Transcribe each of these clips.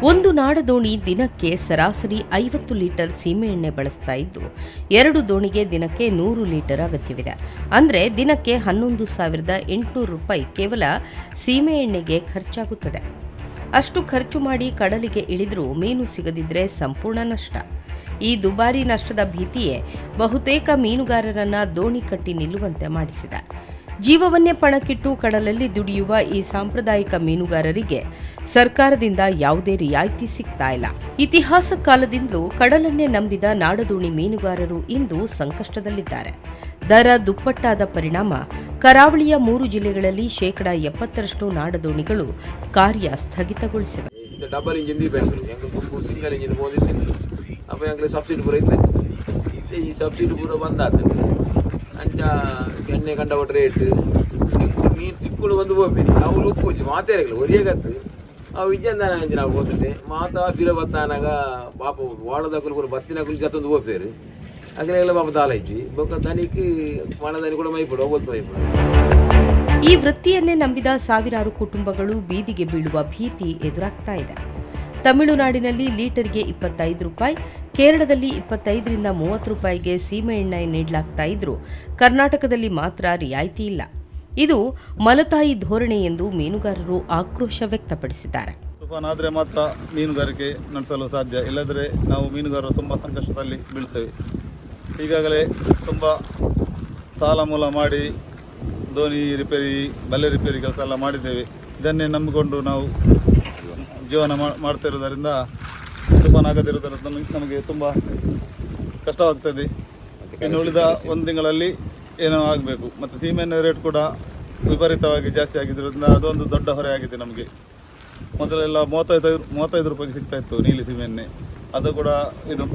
ಒಂದು ನಾಡದೋಣಿ ದಿನಕ್ಕೆ ಸರಾಸರಿ 50 ಲೀಟರ್ ಸೀಮೆಎಣ್ಣೆ ಬಳಸ್ತಾ ಇದ್ದು 2 ದೋಣಿಗೆ ದಿನಕ್ಕೆ 100 ಲೀಟರ್ ಅಗತ್ಯವಿದೆ. ಅಂದರೆ ದಿನಕ್ಕೆ 11,800 ರೂಪಾಯಿ ಕೇವಲ ಸೀಮೆಎಣ್ಣೆಗೆ ಖರ್ಚಾಗುತ್ತದೆ. ಅಷ್ಟು ಖರ್ಚು ಮಾಡಿ ಕಡಲಿಗೆ ಇಳಿದರೂ ಮೀನು ಸಿಗದಿದ್ರೆ ಸಂಪೂರ್ಣ ನಷ್ಟ. ಈ ದುಬಾರಿ ನಷ್ಟದ ಭೀತಿಯೇ ಬಹುತೇಕ ಮೀನುಗಾರರನ್ನ ದೋಣಿ ಕಟ್ಟಿ ನಿಲ್ಲುವಂತೆ ಮಾಡಿಸಿದೆ. ಜೀವವನ್ನೇ ಪಣಕ್ಕಿಟ್ಟು ಕಡಲಲ್ಲಿ ದುಡಿಯುವ ಈ ಸಾಂಪ್ರದಾಯಿಕ ಮೀನುಗಾರರಿಗೆ ಸರ್ಕಾರದಿಂದ ಯಾವುದೇ ರಿಯಾಯಿತಿ ಸಿಗ್ತಾ ಇಲ್ಲ. ಇತಿಹಾಸ ಕಾಲದಿಂದಲೂ ಕಡಲನ್ನೇ ನಂಬಿದ ನಾಡದೋಣಿ ಮೀನುಗಾರರು ಇಂದು ಸಂಕಷ್ಟದಲ್ಲಿದ್ದಾರೆ. ದರ ದುಪ್ಪಟ್ಟಾದ ಪರಿಣಾಮ ಕರಾವಳಿಯ 3 ಜಿಲ್ಲೆಗಳಲ್ಲಿ 70% നാടദോണിಗಳು ಕಾರ್ಯ ಸ್ಥಗಿತಗೊಳಿಸಿವೆ. ഡബിൾ എഞ്ചിൻ ഞങ്ങൾക്ക് സിംഗിൾ എഞ്ചിൻ പോകുന്നില്ല. അപ്പോൾ ഞങ്ങൾ ಸಬ್ಸಿಡಿ ಪೂರ ಇತ್ತು. ಈ ಸಬ್ಸಿಡಿ ಪೂರ ಬಂದಾತಂತೆ ಅಂಚ ಎಣ್ಣೆ ಕಂಡ ರೇಟ್ ನೀರು ಚಿಕ್ಕಳು ಬಂದು ಹೋಗ್ಬೇಡಿ ಅವು ಉಪ್ಪು వచ్చి ಮಾತೇರಲ್ಲ ಒರಿಯಾಗತ್ತು ಅವು ಇಜ್ಜಂದಾನ ಅಂಚಿನ ಹೋಗ್ತದೆ ಮಾತಾ ಬಿರ ಬತ್ತಾನಾಗ ಪಾಪ ವಾಡದಾಕಲು ಕೂಡ ಬತ್ತಿನಾಕಲು ಜತ್ತೊಂದು ಹೋಗ್ಬೇರು ಅಗಲೆಲ್ಲ ಪಾಪ ದಾಲೈತಿ ಬೊಕ್ಕ ದನಿಕ್ಕೆ ಮಣದನಿ ಕೂಡ ಮೈಪಡು ಹೋಗ್ತು ಮೈಪಡು. ಈ ವೃತ್ತಿಯನ್ನೇ ನಂಬಿದ ಸಾವಿರಾರು ಕುಟುಂಬಗಳು ಬೀದಿಗೆ ಬೀಳುವ ಭೀತಿ ಎದುರಾಗ್ತಾ ಇದೆ. ತಮಿಳುನಾಡಿನಲ್ಲಿ ಲೀಟರ್ಗೆ 25 ರೂಪಾಯಿ, ಕೇರಳದಲ್ಲಿ 25ರಿಂದ 30 ರೂಪಾಯಿಗೆ ಸೀಮೆಎಣ್ಣೆ ನೀಡಲಾಗ್ತಾ ಇದ್ರೂ ಕರ್ನಾಟಕದಲ್ಲಿ ಮಾತ್ರ ರಿಯಾಯಿತಿ ಇಲ್ಲ. ಇದು ಮಲತಾಯಿ ಧೋರಣೆ ಎಂದು ಮೀನುಗಾರರು ಆಕ್ರೋಶ ವ್ಯಕ್ತಪಡಿಸಿದ್ದಾರೆ. ತುಫಾನ್ ಆದರೆ ಮಾತ್ರ ಮೀನುಗಾರಿಕೆ ನಡೆಸಲು ಸಾಧ್ಯ, ಇಲ್ಲದ್ರೆ ನಾವು ಮೀನುಗಾರರು ತುಂಬ ಸಂಕಷ್ಟದಲ್ಲಿ ಬೀಳ್ತೇವೆ. ಈಗಾಗಲೇ ತುಂಬ ಸಾಲ ಮೂಲ ಮಾಡಿ ದೋಣಿ ರಿಪೇರಿ, ಬಲೆ ರಿಪೇರಿ ಕೆಲಸ ಎಲ್ಲ ಮಾಡಿದ್ದೇವೆ. ಇದನ್ನೇ ನಂಬಿಕೊಂಡು ನಾವು ಜೀವನ ಮಾಡ್ತಾ ಇರೋದರಿಂದ ತುಫಾನ್ ಆಗದಿರೋದರಿಂದ ನಮಗೆ ತುಂಬ ಕಷ್ಟವಾಗ್ತದೆ. ಇನ್ನು ಉಳಿದ 1 ತಿಂಗಳಲ್ಲಿ ಏನೋ ಆಗಬೇಕು. ಮತ್ತು ಸೀಮೆಎಣ್ಣೆ ರೇಟ್ ಕೂಡ ವಿಪರೀತವಾಗಿ ಜಾಸ್ತಿ ಆಗಿದ್ದರಿಂದ ಅದೊಂದು ದೊಡ್ಡ ಹೊರೆ ಆಗಿದೆ ನಮಗೆ. ಮೊದಲೆಲ್ಲ 35 ರೂಪಾಯಿಗೆ ಸಿಗ್ತಾ ಇತ್ತು ನೀಲಿ ಸೀಮೆಎಣ್ಣೆ, ಅದು ಕೂಡ ಇದು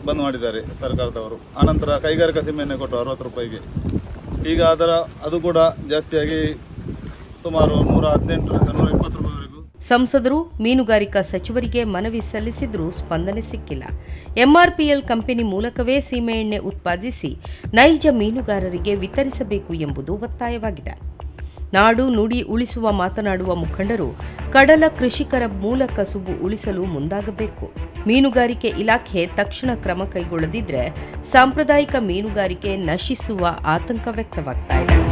ಬಂದ್ ಮಾಡಿದ್ದಾರೆ ಸರ್ಕಾರದವರು. ಆನಂತರ ಕೈಗಾರಿಕಾ ಸೀಮೆಎಣ್ಣೆ ಕೊಟ್ಟು 60 ರೂಪಾಯಿಗೆ. ಈಗ ಅದು ಕೂಡ ಜಾಸ್ತಿಯಾಗಿ ಸುಮಾರು 118ರಿಂದ 120 ರೂಪಾಯಿವರೆಗೂ. ಸಂಸದರು ಮೀನುಗಾರಿಕಾ ಸಚಿವರಿಗೆ ಮನವಿ ಸಲ್ಲಿಸಿದ್ರೂ ಸ್ಪಂದನೆ ಸಿಕ್ಕಿಲ್ಲ. ಎಂಆರ್ಪಿಎಲ್ ಕಂಪನಿ ಮೂಲಕವೇ ಸೀಮೆಎಣ್ಣೆ ಉತ್ಪಾದಿಸಿ ನೈಜ ಮೀನುಗಾರರಿಗೆ ವಿತರಿಸಬೇಕು ಎಂಬುದು ಒತ್ತಾಯವಾಗಿದೆ. ನಾಡು ನುಡಿ ಉಳಿಸುವ ಮಾತನಾಡುವ ಮುಖಂಡರು ಕಡಲ ಕೃಷಿಕರ ಮೂಲ ಕಸುಬು ಉಳಿಸಲು ಮುಂದಾಗಬೇಕು. ಮೀನುಗಾರಿಕೆ ಇಲಾಖೆ ತಕ್ಷಣ ಕ್ರಮ ಕೈಗೊಳ್ಳದಿದ್ರೆ ಸಾಂಪ್ರದಾಯಿಕ ಮೀನುಗಾರಿಕೆ ನಶಿಸುವ ಆತಂಕ ವ್ಯಕ್ತವಾಗ್ತಾ ಇದೆ.